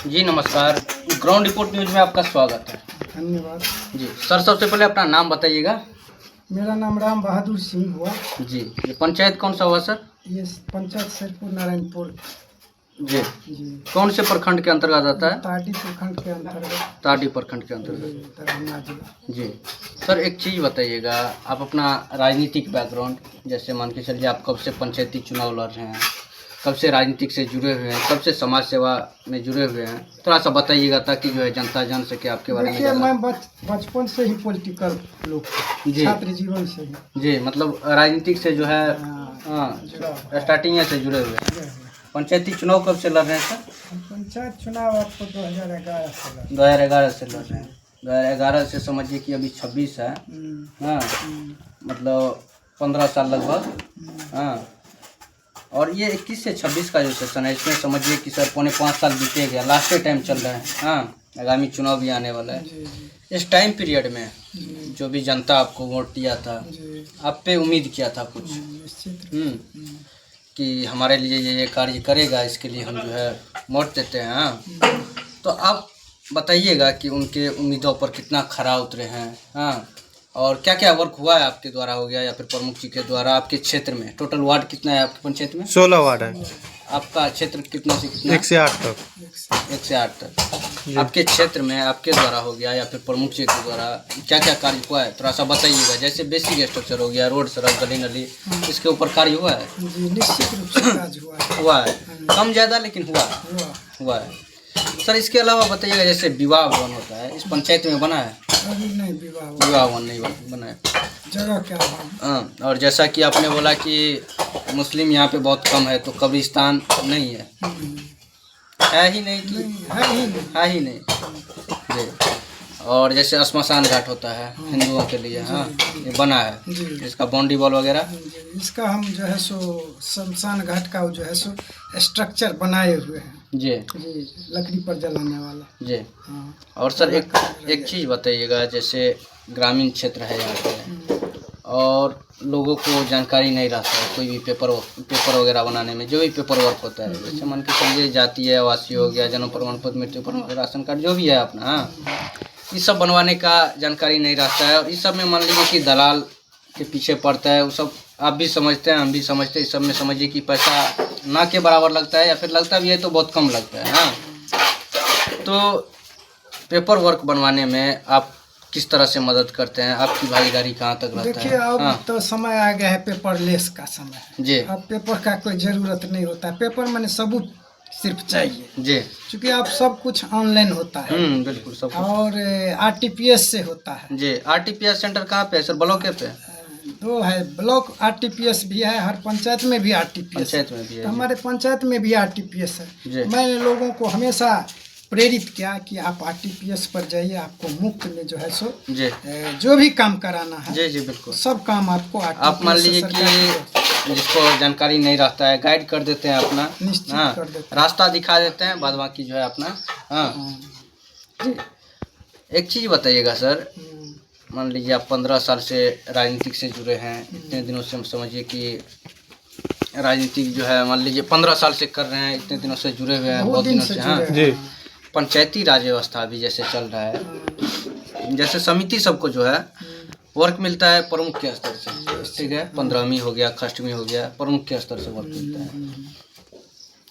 जी नमस्कार, ground report news में आपका स्वागत है। धन्यवाद। जी सर, सबसे पहले अपना नाम बताइएगा। मेरा नाम राम बहादुर सिंह हुआ। जी, ये पंचायत कौन सा हुआ सर? ये पंचायत शेरपुर नारायणपुर। जी, जी, कौन से प्रखंड के अंतर्गत आता है? ताटी प्रखंड के अंतर्गत। ताडी प्रखंड के अंतर्गत। दरभंगा जिला। जी सर, एक चीज़ बताइएगा, आप अपना राजनीतिक बैकग्राउंड, जैसे मान के चलिए आप कब से पंचायती चुनाव लड़ रहे हैं, कब से राजनीतिक से जुड़े हुए हैं, कब से समाज सेवा में जुड़े हुए हैं, थोड़ा सा बताइएगा ताकि जो है जनता जान सके आपके बारे में। देखिए, मैं बचपन से ही पॉलिटिकल लोग, छात्र जीवन से ही। जी, मतलब राजनीतिक से जो है जुड़ा स्टार्टिंग से जुड़े हुए हैं। पंचायती चुनाव कब से लड़ रहे हैं सर? पंचायत चुनाव आपको 2011 से लड़ा। 2011 से लड़ रहे हैं। 2011 से समझिए कि अभी 26 है। हाँ, मतलब 15 साल लगभग। हाँ, और ये 21 से 26 का जो सेशन है, इसमें समझिए कि सर 4.5 साल बीते गया, लास्ट टाइम चल रहा है। हाँ, आगामी चुनाव भी आने वाला है। इस टाइम पीरियड में जो भी जनता आपको वोट दिया था, आप पे उम्मीद किया था कुछ कि हमारे लिए ये कार्य करेगा, इसके लिए हम जो है वोट देते हैं। हाँ, तो आप बताइएगा कि उनके उम्मीदों पर कितना खरा उतरे हैं। हाँ, और क्या क्या वर्क हुआ है आपके द्वारा, हो गया या फिर प्रमुख जी के द्वारा आपके क्षेत्र में। टोटल वार्ड कितना है आपकी पंचायत में? 16 वार्ड है। आपका क्षेत्र कितना से कितना? 1 से 8 तक। 1 से 8 तक आपके क्षेत्र में आपके द्वारा हो गया या फिर प्रमुख जी के द्वारा क्या क्या कार्य हुआ है, थोड़ा सा बताइएगा। जैसे बेसिक स्ट्रक्चर हो गया, रोड, सड़क, गली नली, इसके ऊपर कार्य हुआ है? जी, निश्चित रूप से काज हुआ है, कम ज़्यादा लेकिन हुआ है। सर, इसके अलावा बताइएगा, जैसे विवाह भवन होता है, इस पंचायत में बना है? अभी नहीं, विवाह भवन नहीं बना है। जगह क्या है? हाँ, और जैसा कि आपने बोला कि मुस्लिम यहाँ पे बहुत कम है, तो कब्रिस्तान नहीं है? है ही नहीं कि है ही नहीं। जी, और जैसे श्मशान घाट होता है हिंदुओं के लिए, हाँ, ये बना है, इसका बाउंड्री वॉल वगैरह? इसका हम जो है सो शमशान घाट का जो है सो स्ट्रक्चर बनाए हुए हैं। जी, लकड़ी पर जलाने वाला। जी। हाँ। और सर एक चीज़ बताइएगा, जैसे ग्रामीण क्षेत्र है यहाँ पे और लोगों को जानकारी नहीं रहता है कोई भी पेपर वगैरह बनाने में, जो भी पेपर वर्क होता है, जैसे मान के चलिए जातीय आवासीय हो गया, जन्म प्रमाण पत्र, मृत्यु प्रमाण, राशन कार्ड, जो भी है अपना, हाँ, इस सब बनवाने का जानकारी नहीं रहता है। और इस सब में मान लीजिए कि दलाल के पीछे पड़ता है, वो सब आप भी समझते हैं, हम भी समझते हैं। इस सब में समझिए कि पैसा ना के बराबर लगता है, या फिर लगता भी है तो बहुत कम लगता है। हाँ, तो पेपर वर्क बनवाने में आप किस तरह से मदद करते हैं, आपकी भागीदारी कहाँ तक रहता है? देखिए, अब तो समय आ गया है पेपरलेस का समय है। जी, अब पेपर का कोई ज़रूरत नहीं होता है। पेपर मैंने सबूत सिर्फ चाहिए। जी, क्योंकि अब सब कुछ ऑनलाइन होता है। बिल्कुल सब। और आरटीपीएस से होता है। जी, आरटीपीएस सेंटर कहाँ पे है सर? ब्लॉक पे? 2 है ब्लॉक। आरटीपीएस भी है, हर पंचायत में भी आरटीपीएस। पंचायत में भी है? तो हमारे पंचायत में भी आरटीपीएस है। जी। मैंने लोगों को हमेशा प्रेरित किया कि आप आरटीपीएस पर जाइए, आपको मुफ्त में जो है सो जी, जो भी काम कराना है, जी, जी, बिल्कुल, सब काम आपको आप मान लीजिए कि जिसको जानकारी नहीं रहता है, गाइड कर देते हैं अपना, निश्चित हाँ, कर देते हैं, रास्ता दिखा देते हैं, बाद बाकी जो है अपना। हाँ, एक चीज़ बताइएगा सर, मान लीजिए आप 15 साल से राजनीतिक से जुड़े हैं, इतने दिनों से हम समझिए कि राजनीतिक जो है मान लीजिए 15 साल से कर रहे हैं, इतने दिनों से जुड़े हुए हैं, बहुत दिनों से। हाँ जी, पंचायती राज व्यवस्था भी जैसे चल रहा है, जैसे समिति सबको जो है वर्क मिलता है प्रमुख के स्तर से, ठीक है, 15वीं हो गया, खष्टमी हो गया, प्रमुख के स्तर से वर्क मिलता है।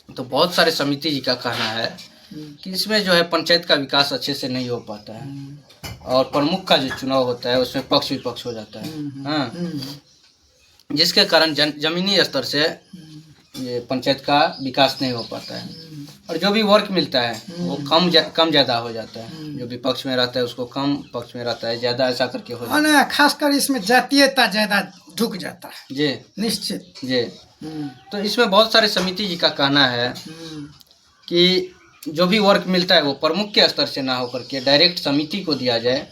तो बहुत सारे समिति जी का कहना है कि इसमें जो है पंचायत का विकास अच्छे से नहीं हो पाता है, और प्रमुख का जो चुनाव होता है उसमें पक्ष विपक्ष हो जाता है। हाँ, जिसके कारण जमीनी स्तर से ये पंचायत का विकास नहीं हो पाता है, और जो भी वर्क मिलता है वो कम ज़्यादा हो जाता है। जो विपक्ष में रहता है उसको कम, पक्ष में रहता है ज़्यादा, ऐसा करके हो जाता है। खासकर इसमें जातीयता ज़्यादा ढुक जाता है। जी, निश्चित। जी। तो इसमें बहुत सारे समिति जी का कहना है कि जो भी वर्क मिलता है वो प्रमुख के स्तर से ना होकर के डायरेक्ट समिति को दिया जाए,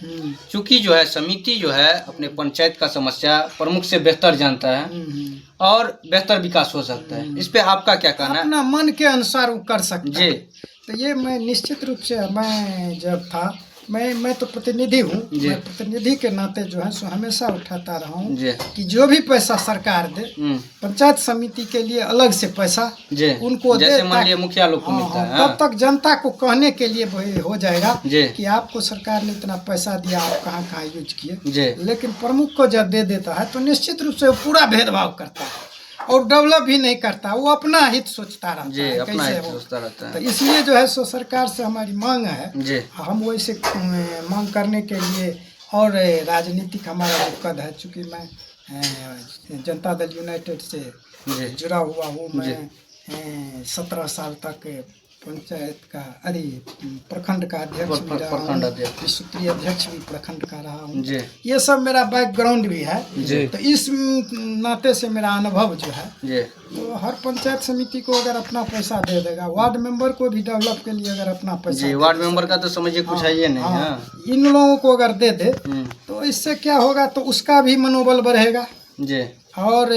क्योंकि जो है समिति जो है अपने पंचायत का समस्या प्रमुख से बेहतर जानता है और बेहतर विकास हो सकता है। इस पे आपका क्या कहना है? अपना मन के अनुसार वो कर सकता है। जी, तो ये मैं निश्चित रूप से, मैं जब था मैं तो प्रतिनिधि हूँ। जी। मैं प्रतिनिधि के नाते जो है सो हमेशा उठाता रहा हूँ जी। कि जो भी पैसा सरकार दे, पंचायत समिति के लिए अलग से पैसा जी। उनको दे, जैसे मान लिया मुखिया लोग को हाँ, मिलता है, तब तक जनता को कहने के लिए वही हो जाएगा जी। कि आपको सरकार ने इतना पैसा दिया, आप कहाँ कहाँ यूज किए। जी। लेकिन प्रमुख को जब दे देता है तो निश्चित रूप से वो पूरा भेदभाव करता है और डेवलप भी नहीं करता, वो अपना हित सोचता रहता जी, है। अपना कैसे हित हो? सोचता रहता है। तो इसलिए जो है सो सरकार से हमारी मांग है, जी। हम वैसे मांग करने के लिए, और राजनीतिक हमारा जो कद है, चूँकि मैं जनता दल यूनाइटेड से जी। जुड़ा हुआ हूँ। मैं 17 साल तक पंचायत का प्रखंड का अध्यक्ष भी रहा प्रखंड हूँ, अध्यक्ष, सूत्रीय अध्यक्ष भी प्रखंड का रहा हूँ। जी। ये सब मेरा बैकग्राउंड भी है। जी। तो इस नाते से मेरा अनुभव जो है, जी। तो हर पंचायत समिति को अगर अपना पैसा दे देगा, वार्ड मेंबर को भी डेवलप के लिए अगर अपना पैसा जी, वार्ड मेंबर का तो समझिए कुछ है ये नहीं। हाँ, इन लोगों को अगर दे दे तो इससे क्या होगा, तो उसका भी मनोबल बढ़ेगा जी। और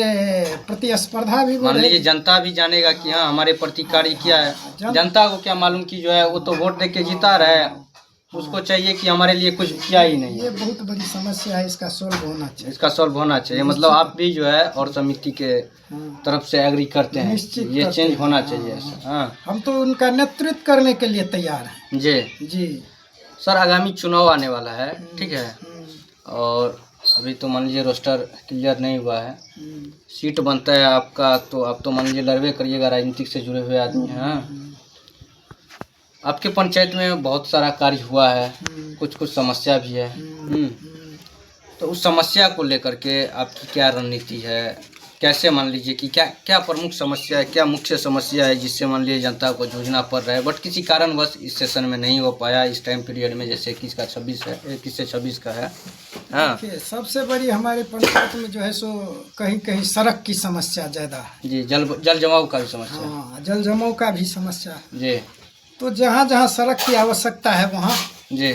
प्रतिस्पर्धा भी मान लीजिए बढ़ेगी। जनता भी जानेगा कि हाँ हमारे प्रति कार्य किया है। जनता को क्या मालूम कि जो है वो तो वोट दे के जीता रहे, उसको चाहिए कि हमारे लिए कुछ किया ही नहीं। ये बहुत बड़ी समस्या है, इसका सॉल्व होना चाहिए। इसका सॉल्व होना चाहिए। मतलब आप भी जो है और समिति के तरफ से एग्री करते हैं निश्चित ये करते चेंज हैं। होना चाहिए ऐसा। हाँ, हम तो उनका नेतृत्व करने के लिए तैयार हैं। जी। जी सर, आगामी चुनाव आने वाला है, ठीक है, और अभी तो मान लीजिए रोस्टर क्लियर नहीं हुआ है, सीट बनता है आपका, तो आप तो मान लीजिए लड़वे करिएगा, राजनीतिक से जुड़े हुए आदमी हैं। आपके पंचायत में बहुत सारा कार्य हुआ है, कुछ कुछ समस्या भी है। तो उस समस्या को लेकर के आपकी क्या रणनीति है? कैसे मान लीजिए कि क्या क्या प्रमुख समस्या है, क्या मुख्य समस्या है जिससे मान लीजिए जनता को जूझना पड़ रहा है, बट किसी कारणवश इस सेशन में नहीं हो पाया इस टाइम पीरियड में, जैसे 21 का 26 है, 21 से 26 का है। हाँ सबसे बड़ी हमारे पंचायत में जो है सो कहीं कहीं सड़क की समस्या ज़्यादा है। जी, जल जमाव का भी समस्या है। हाँ, जल जमाव का भी समस्या है। जी। तो जहाँ जहाँ सड़क की आवश्यकता है वहाँ जी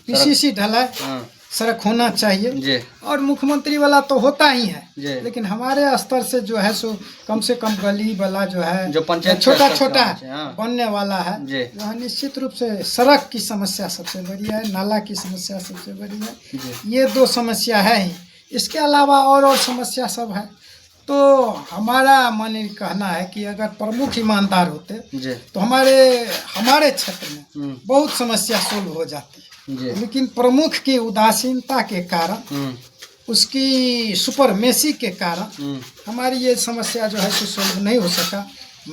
पीसीसी ढलाई हाँ सड़क होना चाहिए। जी और मुख्यमंत्री वाला तो होता ही है, जी। लेकिन हमारे स्तर से जो है सो कम से कम गली वाला जो है, जो पंचायत छोटा के स्तर छोटा से, हाँ। बनने वाला है, जी। वहाँ निश्चित रूप से सड़क की समस्या सबसे बड़ी है, नाला की समस्या सबसे बड़ी है। जी। ये दो समस्या है ही। इसके अलावा और समस्या सब है। तो हमारा माने कहना है कि अगर प्रमुख ईमानदार होते जी तो हमारे क्षेत्र में बहुत समस्या सोल्व हो जाती है। जी लेकिन प्रमुख की उदासीनता के कारण, उसकी सुपरमेसी के कारण हमारी ये समस्या जो है सो सोल्व नहीं हो सका।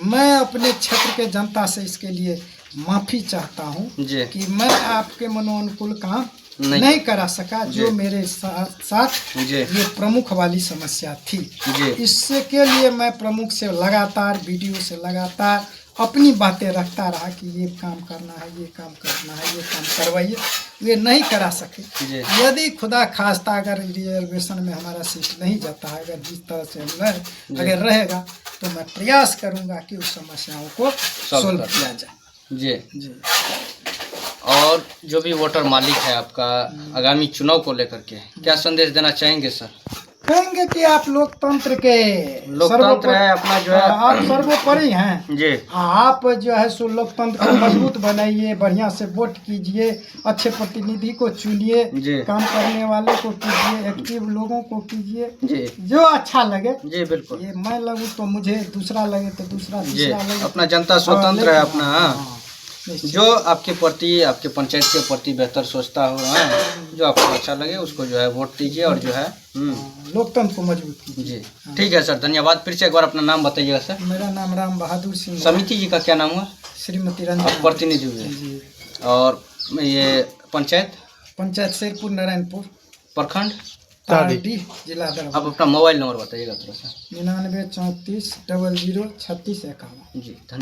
मैं अपने क्षेत्र के जनता से इसके लिए माफ़ी चाहता हूँ जी कि मैं आपके मनोनुकूल काम नहीं करा सका, जो मेरे साथ जी ये प्रमुख वाली समस्या थी। जी इससे के लिए मैं प्रमुख से लगातार, वीडियो से लगातार अपनी बातें रखता रहा कि ये काम करना है, ये काम करना है, ये काम करवाइए। ये नहीं करा सके। जी यदि खुदा खास्ता अगर रिजर्वेशन में हमारा सीट नहीं जाता है, अगर जिस तरह से हम अगर रहेगा, तो मैं प्रयास करूंगा कि उस समस्याओं को सोल्व किया जाए। जी जी। और जो भी वोटर मालिक है आपका, आगामी चुनाव को लेकर के क्या संदेश देना चाहेंगे सर? कहेंगे कि आप लोकतंत्र है अपना जो है, आप सर्वोपरि हैं जी। आप जो है सो लोकतंत्र को मजबूत बनाइए, बढ़िया से वोट कीजिए, अच्छे प्रतिनिधि को चुनिए, काम करने वाले को कीजिए, एक्टिव लोगों को कीजिए, जी जो अच्छा लगे। जी बिल्कुल। ये मैं लगूँ तो मुझे, दूसरा लगे तो दूसरा, तीसरा लगे। अपना जनता स्वतंत्र है अपना, जो आपके प्रति, आपके पंचायत के प्रति बेहतर सोचता हो, जो आपको अच्छा लगे उसको जो है वोट दीजिए और जो है लोकतंत्र को मजबूत कीजिए। जी ठीक है सर, धन्यवाद। फिर से एक बार अपना नाम बताइएगा सर। मेरा नाम राम बहादुर सिंह। समिति जी का क्या नाम हुआ? श्रीमती रंजना। प्रतिनिधि हुए। और ये पंचायत शेरपुर नारायणपुर, प्रखंड तारडीह, जिला दरभंगा। आप अपना मोबाइल नंबर बताइएगा थोड़ा सा। 99 34 00 36 51। जी धन्यवाद।